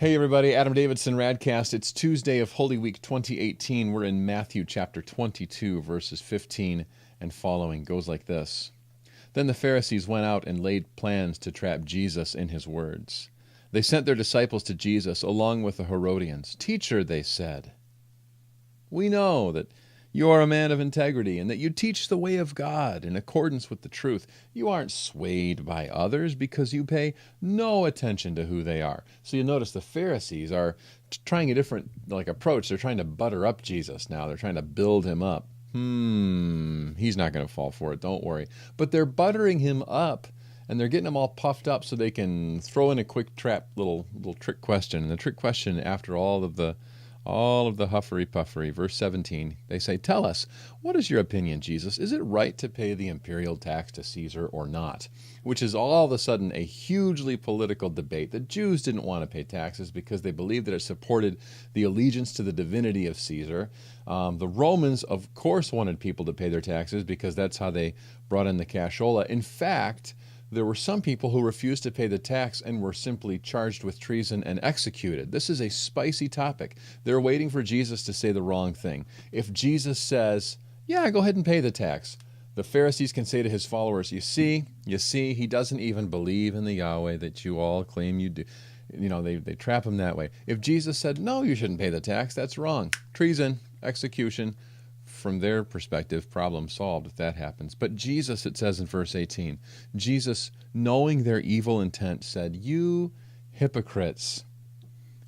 Hey everybody, Adam Davidson, RadCast. It's Tuesday of Holy Week 2018. We're in Matthew chapter 22, verses 15 and following. Goes like this. Then the Pharisees went out and laid plans to trap Jesus in his words. They sent their disciples to Jesus along with the Herodians. Teacher, they said, we know that you are a man of integrity and that you teach the way of God in accordance with the truth. You aren't swayed by others because you pay no attention to who they are. So you notice the Pharisees are trying a different approach. They're trying to butter up Jesus now. They're trying to build him up. He's not going to fall for it. Don't worry. But they're buttering him up and they're getting him all puffed up so they can throw in a quick trap little trick question. And the trick question, after all of the huffery-puffery. Verse 17, they say, tell us, what is your opinion, Jesus? Is it right to pay the imperial tax to Caesar or not? Which is all of a sudden a hugely political debate. The Jews didn't want to pay taxes because they believed that it supported the allegiance to the divinity of Caesar. The Romans, of course, wanted people to pay their taxes because that's how they brought in the cashola. In fact, there were some people who refused to pay the tax and were simply charged with treason and executed. This is a spicy topic. They're waiting for Jesus to say the wrong thing. If Jesus says, yeah, go ahead and pay the tax, the Pharisees can say to his followers, you see, he doesn't even believe in the Yahweh that you all claim you do. They trap him that way. If Jesus said, no, you shouldn't pay the tax, that's wrong. Treason, execution. From their perspective, problem solved if that happens. But Jesus, it says in verse 18, Jesus, knowing their evil intent, said, you hypocrites.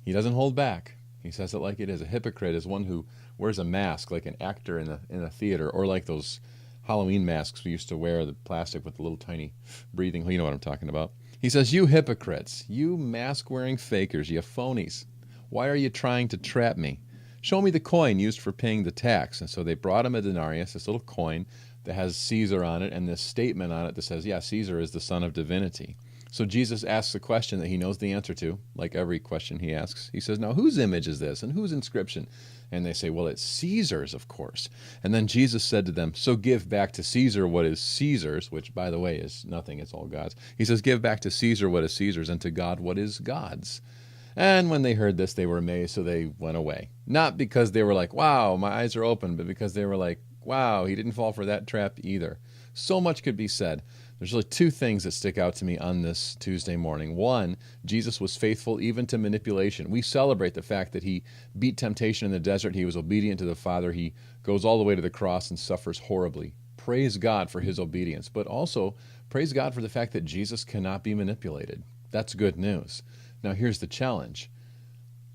He doesn't hold back. He says it like it is. A hypocrite is one who wears a mask like an actor in a theater, or like those Halloween masks we used to wear, the plastic with the little tiny breathing. You know what I'm talking about. He says, you hypocrites, you mask-wearing fakers, you phonies. Why are you trying to trap me? Show me the coin used for paying the tax. And so they brought him a denarius, this little coin that has Caesar on it, and this statement on it that says, yeah, Caesar is the son of divinity. So Jesus asks a question that he knows the answer to, like every question he asks. He says, now, whose image is this, and whose inscription? And they say, well, it's Caesar's, of course. And then Jesus said to them, so give back to Caesar what is Caesar's, which, by the way, is nothing, it's all God's. He says, give back to Caesar what is Caesar's, and to God what is God's. And when they heard this, they were amazed, so they went away. Not because they were like, wow, my eyes are open, but because they were like, wow, he didn't fall for that trap either. So much could be said. There's really two things that stick out to me on this Tuesday morning. One, Jesus was faithful even to manipulation. We celebrate the fact that he beat temptation in the desert. He was obedient to the Father. He goes all the way to the cross and suffers horribly. Praise God for his obedience, but also praise God for the fact that Jesus cannot be manipulated. That's good news. Now, here's the challenge.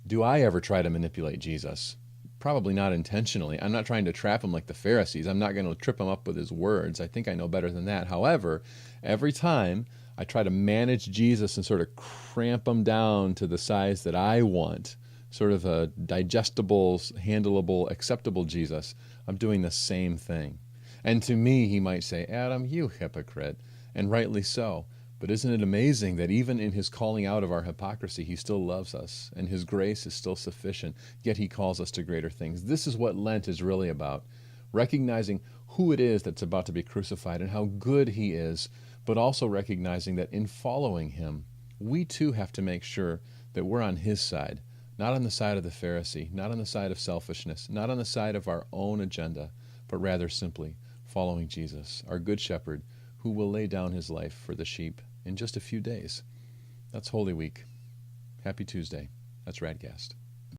Do I ever try to manipulate Jesus? Probably not intentionally. I'm not trying to trap him like the Pharisees. I'm not going to trip him up with his words. I think I know better than that. However, every time I try to manage Jesus and sort of cramp him down to the size that I want, sort of a digestible, handleable, acceptable Jesus, I'm doing the same thing. And to me, he might say, Adam, you hypocrite, and rightly so. But isn't it amazing that even in his calling out of our hypocrisy, he still loves us, and his grace is still sufficient, yet he calls us to greater things. This is what Lent is really about, recognizing who it is that's about to be crucified and how good he is, but also recognizing that in following him, we too have to make sure that we're on his side, not on the side of the Pharisee, not on the side of selfishness, not on the side of our own agenda, but rather simply following Jesus, our good shepherd, who will lay down his life for the sheep in just a few days. That's Holy Week. Happy Tuesday. That's RadCast.